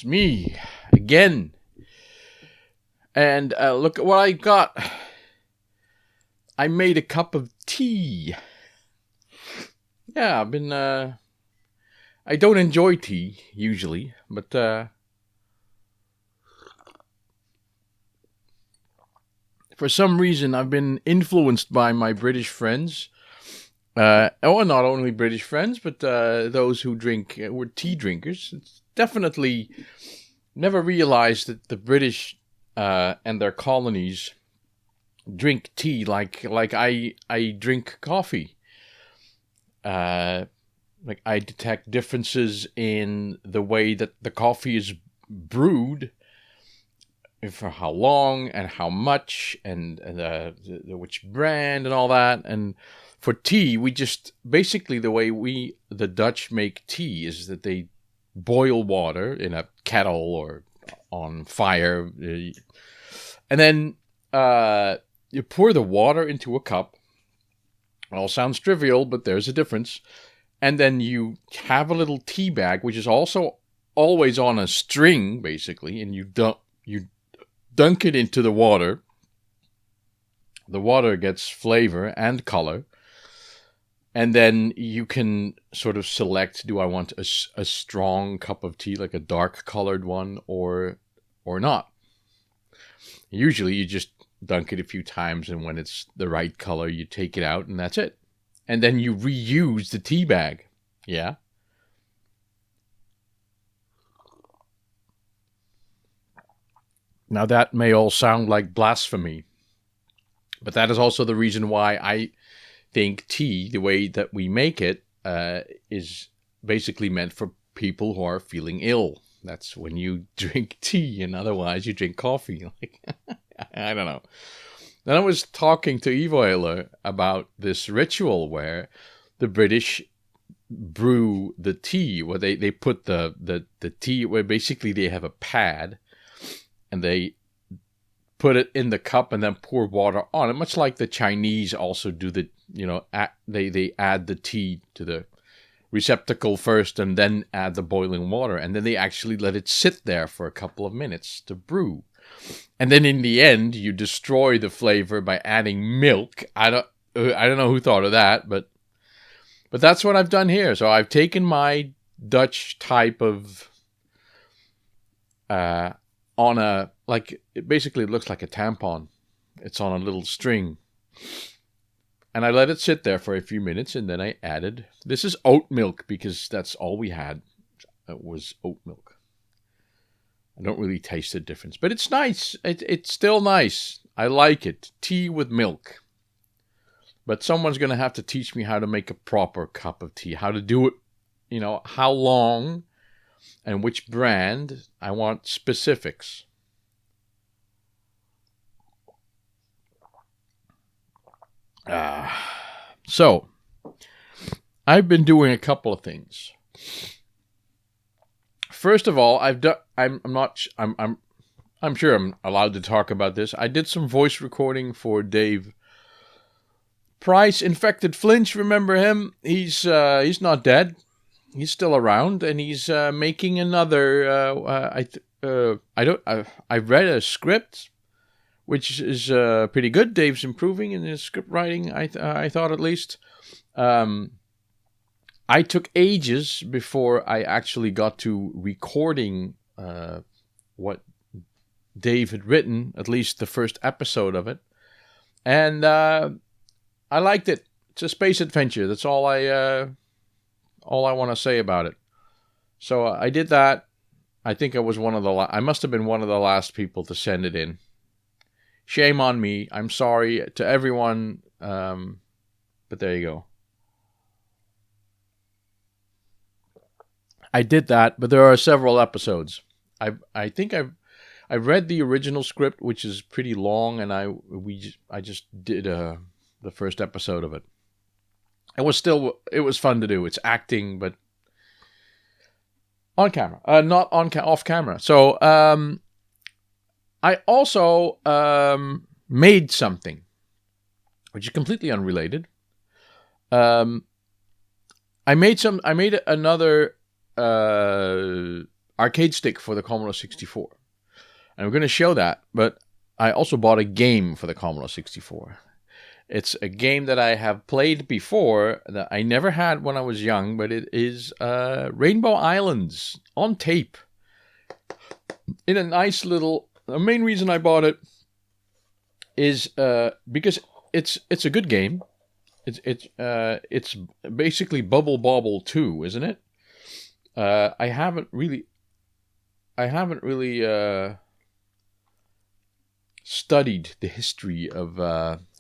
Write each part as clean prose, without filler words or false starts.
me again. And look at what I got. I made a cup of tea. Yeah, I've been... I don't enjoy tea, usually, but... for some reason, I've been influenced by my British friends. Not only British friends, but those who were tea drinkers. It's definitely never realized that the British and their colonies drink tea like I drink coffee. Like I detect differences in the way that the coffee is brewed, for how long and how much, and which brand and all that. And for tea, we just basically the way the Dutch make tea is that they boil water in a kettle or on fire, and then you pour the water into a cup. It all sounds trivial, but there's a difference. And then you have a little tea bag, which is also always on a string, basically, and you dunk it into the water. The water gets flavor and color. And then you can sort of select, do I want a strong cup of tea, like a dark colored one, or not? Usually you just dunk it a few times, and when it's the right color, you take it out, and that's it. And then you reuse the tea bag. Yeah? Now that may all sound like blasphemy, but that is also the reason why I think tea, the way that we make it, is basically meant for people who are feeling ill. That's when you drink tea, and otherwise you drink coffee. Like, I don't know. Then I was talking to Evoiler about this ritual where the British brew the tea, where they put the tea, where basically they have a pad, and they put it in the cup and then pour water on it, much like the Chinese also do they add the tea to the receptacle first and then add the boiling water, and then they actually let it sit there for a couple of minutes to brew. And then in the end, you destroy the flavor by adding milk. I don't know who thought of that, but that's what I've done here. So I've taken my Dutch type of basically it looks like a tampon. It's on a little string. And I let it sit there for a few minutes, and then I added, this is oat milk, because that's all we had. It was oat milk. I don't really taste the difference, but it's nice. It's still nice. I like it. Tea with milk. But someone's going to have to teach me how to make a proper cup of tea, how to do it, how long and which brand. I want specifics. So, I've been doing a couple of things. First of all, I'm sure I'm allowed to talk about this. I did some voice recording for Dave Price, Infected Flinch. Remember him? He's not dead. He's still around, and he's making another. I read a script, which is pretty good. Dave's improving in his script writing. I thought, at least. I took ages before I actually got to recording what Dave had written, at least the first episode of it. And I liked it. It's a space adventure. That's all I want to say about it. So I did that. I think I was I must have been one of the last people to send it in. Shame on me. I'm sorry to everyone. But there you go. I did that, but there are several episodes. I think I read the original script, which is pretty long, and I just did the first episode of it. It was fun to do. It's acting, but on camera, not off camera. So I also made something, which is completely unrelated. I made another arcade stick for the Commodore 64. And we're going to show that, but I also bought a game for the Commodore 64. It's a game that I have played before that I never had when I was young, but it is Rainbow Islands on tape. In a nice little... The main reason I bought it is because it's a good game. It's basically Bubble Bobble 2, isn't it? I haven't really studied the history of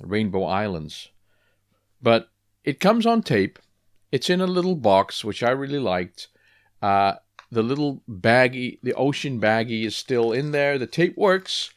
Rainbow Islands, but it comes on tape. It's in a little box, which I really liked. The little baggie, the ocean baggie, is still in there. The tape works,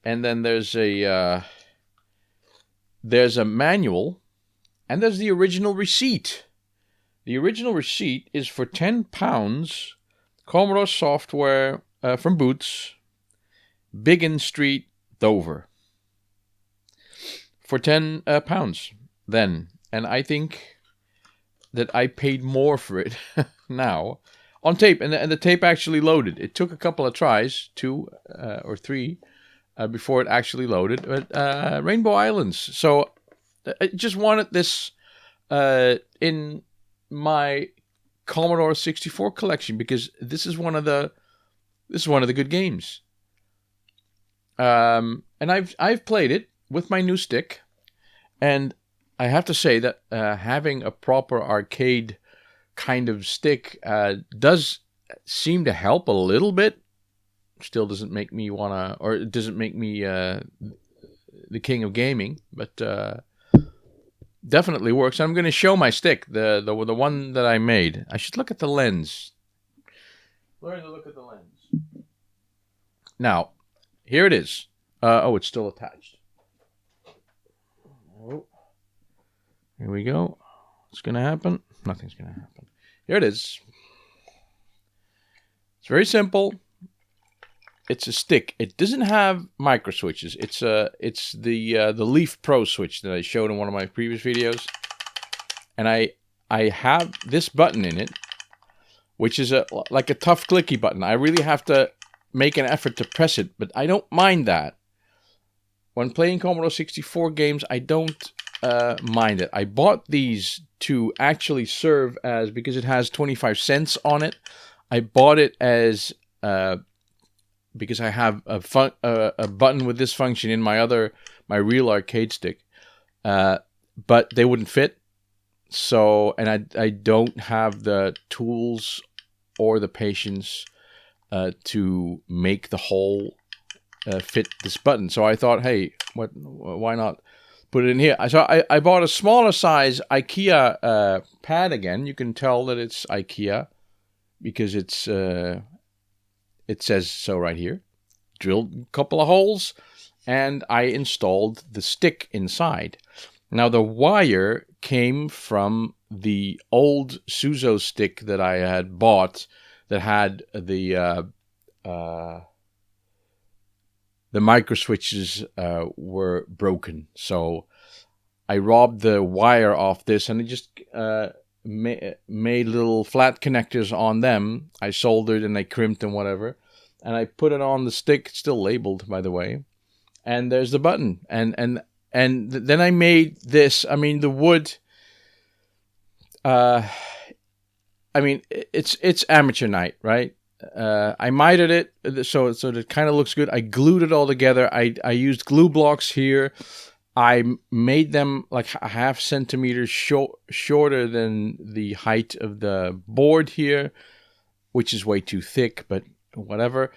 and then there's a manual, and there's the original receipt. The original receipt is for £10, Commodore software from Boots, Biggin Street, Dover. For £10 then. And I think that I paid more for it now on tape. And the tape actually loaded. It took a couple of tries, 2 or 3, before it actually loaded. But Rainbow Islands. So I just wanted this in my Commodore 64 collection because this is one of the good games. And I've played it with my new stick, and I have to say that having a proper arcade kind of stick does seem to help a little bit. Still doesn't make me wanna, or it doesn't make me the king of gaming, but definitely works. I'm going to show my stick, the one that I made. I should look at the lens. Learn to look at the lens. Now, here it is. It's still attached. Oh. Here we go. What's going to happen? Nothing's going to happen. Here it is. It's very simple. It's a stick. It doesn't have micro switches. It's the Leaf Pro switch that I showed in one of my previous videos, and I have this button in it, which is like a tough clicky button. I really have to make an effort to press it, but I don't mind that. When playing Commodore 64 games, I don't mind it. I bought these to actually serve as, because it has 25 cents on it, I bought it as because I have a button with this function in my real arcade stick, but they wouldn't fit. So, and I don't have the tools or the patience to make the hole fit this button. So I thought, hey, why not put it in here? So I bought a smaller size IKEA pad again. You can tell that it's IKEA because it says so right here. Drilled a couple of holes, and I installed the stick inside. Now, the wire came from the old Suzo stick that I had bought that had the micro switches were broken. So I robbed the wire off this, and I just made little flat connectors on them. I soldered and I crimped and whatever, and I put it on the stick. It's still labeled, by the way. And there's the button. And then I made this. I mean, the wood. I mean, it's amateur night, right? I mitered it so it kind of looks good. I glued it all together. I used glue blocks here. I made them like a half centimeter shorter than the height of the board here, which is way too thick, but whatever.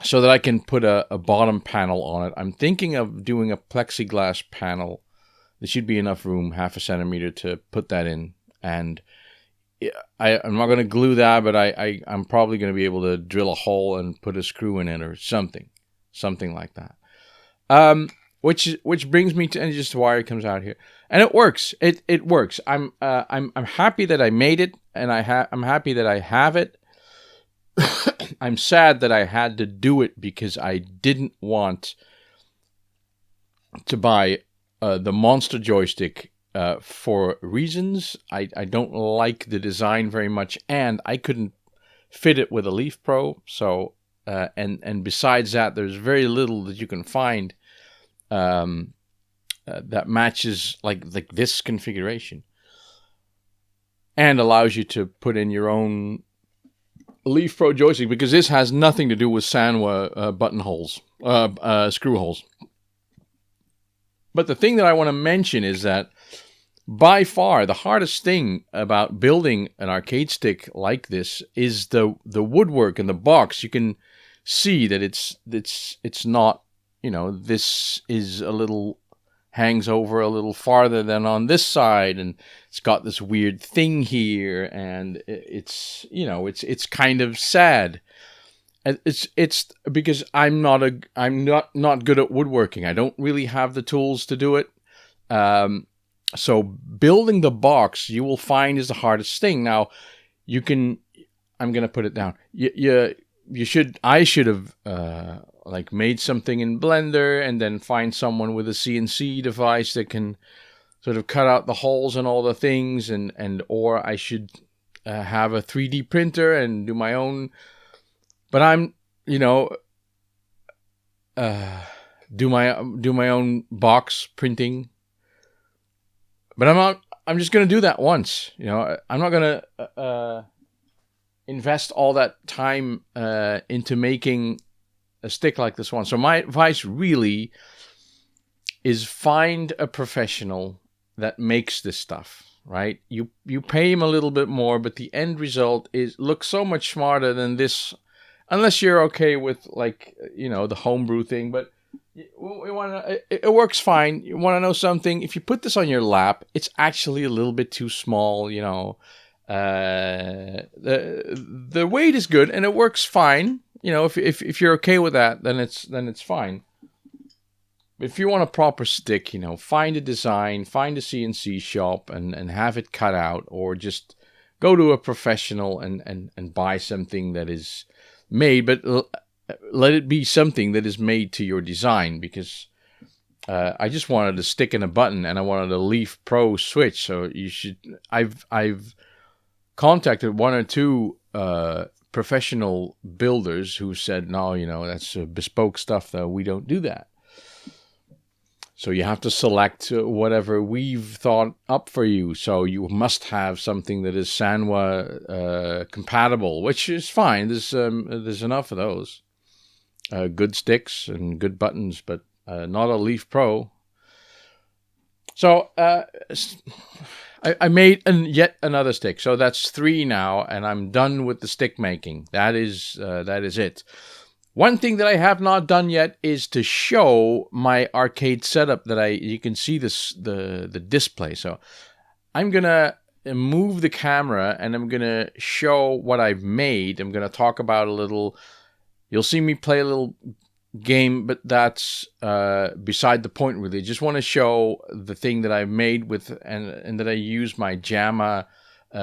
So that I can put a bottom panel on it. I'm thinking of doing a plexiglass panel. There should be enough room, half a centimeter, to put that in. And I'm not going to glue that, but I'm probably going to be able to drill a hole and put a screw in it or something like that. Which brings me to, and just the wire comes out here, and it works. It works. I'm happy that I made it, and I'm happy that I have it. I'm sad that I had to do it because I didn't want to buy the monster joystick for reasons. I don't like the design very much, and I couldn't fit it with a Leaf Pro. So and besides that, there's very little that you can find that matches like this configuration, and allows you to put in your own Leaf Pro joystick, because this has nothing to do with Sanwa buttonholes, screw holes. But the thing that I want to mention is that by far the hardest thing about building an arcade stick like this is the woodwork in the box. You can see that it's not, you know, this is a little, hangs over a little farther than on this side, and it's got this weird thing here, and it's, you know, it's kind of sad. It's because I'm not good at woodworking. I don't really have the tools to do it. So building the box, you will find, is the hardest thing. Now, you can, I'm gonna put it down. I should have like made something in Blender and then find someone with a CNC device that can sort of cut out the holes and all the things, or I should have a 3D printer and do my own. But I'm, you know, do my own box printing. But I'm just gonna do that once. You know, I'm not gonna invest all that time into making a stick like this one. So my advice really is find a professional that makes this stuff. Right? You pay him a little bit more, but the end result looks so much smarter than this. Unless you're okay with, like, you know, the homebrew thing, but it works fine. You want to know something? If you put this on your lap, it's actually a little bit too small. You know, the weight is good and it works fine. You know, if you're okay with that, then it's fine. If you want a proper stick, you know, find a design, find a CNC shop, and have it cut out, or just go to a professional and buy something that is made, but let it be something that is made to your design, because I just wanted a stick and a button, and I wanted a Leaf Pro switch. So I've contacted one or two professional builders who said, no, you know, that's bespoke stuff, though. We don't do that. So you have to select whatever we've thought up for you. So you must have something that is Sanwa compatible, which is fine. There's enough of those. Good sticks and good buttons, but not a Leaf Pro. So I made yet another stick. So that's 3 now, and I'm done with the stick making. That is it. One thing that I have not done yet is to show my arcade setup you can see the display. So I'm going to move the camera and I'm going to show what I've made. I'm going to talk about a little, you'll see me play a little game, but that's beside the point really. I just want to show the thing that I've made with, and that I use my JAMA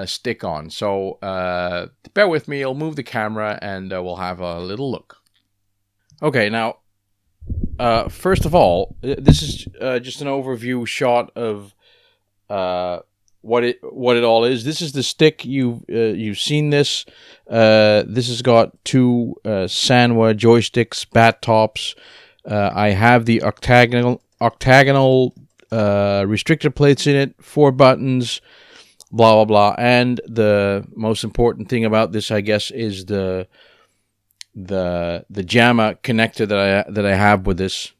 stick on. So bear with me, I'll move the camera and we'll have a little look. Okay, now, first of all, this is just an overview shot of what it all is. This is the stick. You've seen this. This has got 2 Sanwa joysticks, bat tops. I have the octagonal restrictor plates in it, 4 buttons, blah blah blah. And the most important thing about this, I guess, is the JAMA connector that I have with this.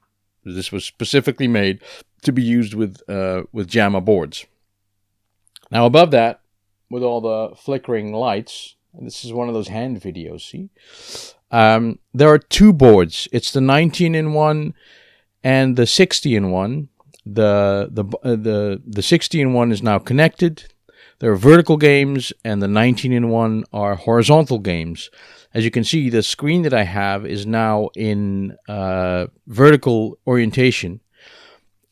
This was specifically made to be used with JAMA boards. Now above that, with all the flickering lights, and this is one of those hand videos. See, there are 2 boards. It's the 19-in-1 and the 60-in-1. The 60-in-1 is now connected. There are vertical games, and the 19-in-1 are horizontal games. As you can see, the screen that I have is now in vertical orientation,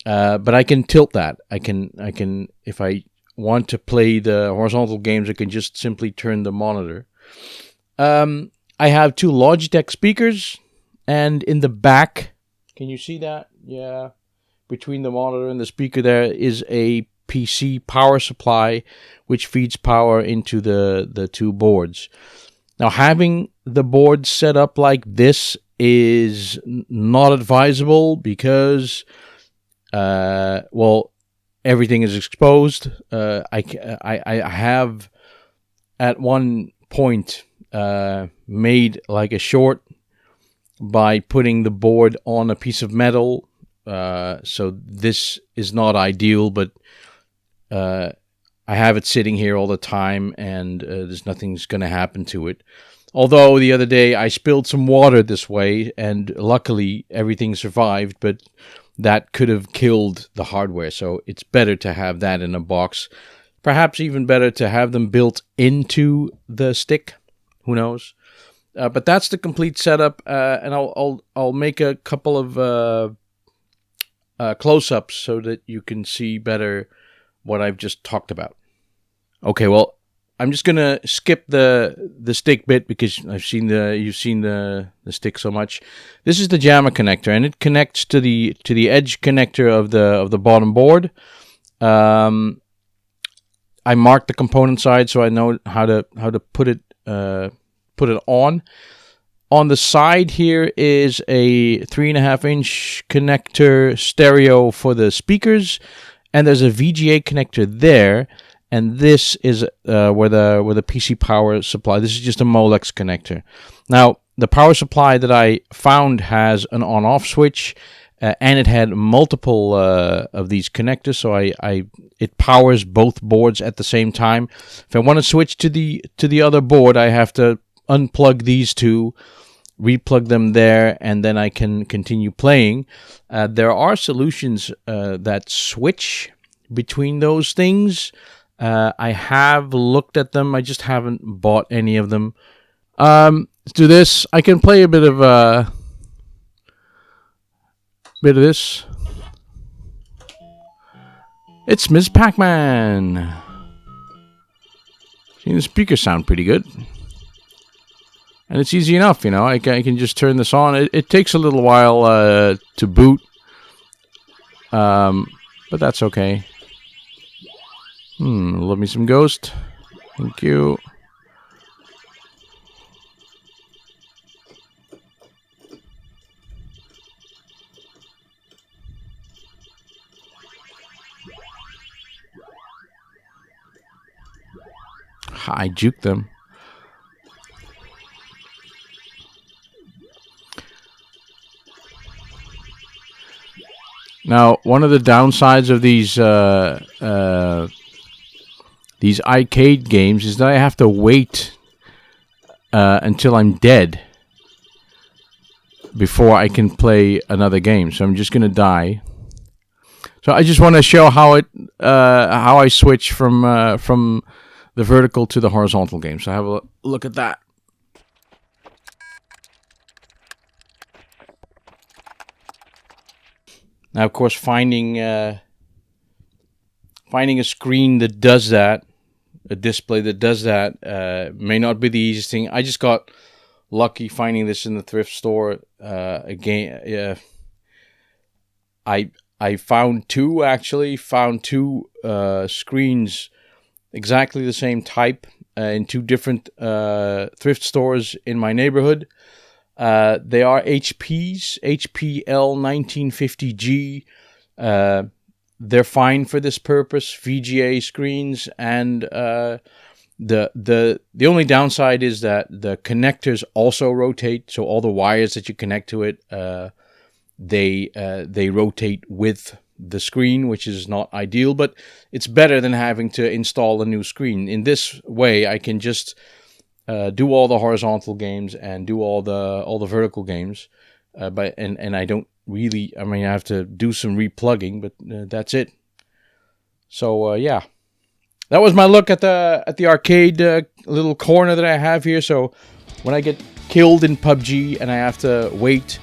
but I can tilt that. I can, if I want to play the horizontal games, I can just simply turn the monitor. I have 2 Logitech speakers, and in the back, can you see that? Yeah, between the monitor and the speaker there is a PC power supply, which feeds power into the 2 boards. Now, having the board set up like this is not advisable because, well, everything is exposed. I have at one point made like a short by putting the board on a piece of metal. So this is not ideal, but I have it sitting here all the time, and there's nothing's going to happen to it. Although the other day I spilled some water this way, and luckily everything survived, but that could have killed the hardware. So it's better to have that in a box. Perhaps even better to have them built into the stick. Who knows? But that's the complete setup, and I'll make a couple of close-ups so that you can see better what I've just talked about. Okay, well, I'm just gonna skip the stick bit because you've seen the stick so much. This is the JAMA connector, and it connects to the edge connector of the bottom board. I marked the component side so I know how to put it on. On the side here is a 3.5-inch connector stereo for the speakers, and there's a VGA connector there, and this is where the PC power supply. This is just a Molex connector. Now, the power supply that I found has an on-off switch, and it had multiple of these connectors, so it powers both boards at the same time. If I want to switch to the other board, I have to unplug these two, replug them there, and then I can continue playing. There are solutions that switch between those things. I have looked at them. I just haven't bought any of them. Let's do this. I can play a bit of this. It's Ms. Pac-Man. See, the speakers sound pretty good. And it's easy enough, you know. I can just turn this on. It takes a little while to boot. But that's okay. Love me some Ghost. Thank you. I juked them. Now, one of the downsides of these arcade games is that I have to wait until I'm dead before I can play another game. So I'm just going to die. So I just want to show how I switch from the vertical to the horizontal game. So have a look at that. Now, of course, finding a screen that does that, a display that does that, may not be the easiest thing. I just got lucky finding this in the thrift store. Again, I found two screens exactly the same type in two different thrift stores in my neighborhood. They are HP's, HPL 1950G. They're fine for this purpose, VGA screens, and the only downside is that the connectors also rotate, so all the wires that you connect to it, they rotate with the screen, which is not ideal, but it's better than having to install a new screen. In this way, I can just do all the horizontal games and do all the vertical games, and I don't really. I mean, I have to do some replugging, but that's it. So yeah, that was my look at the arcade little corner that I have here. So when I get killed in PUBG and I have to wait,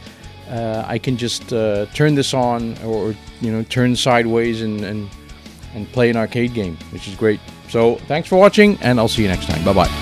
I can just turn this on, or turn sideways and play an arcade game, which is great. So thanks for watching, and I'll see you next time. Bye bye.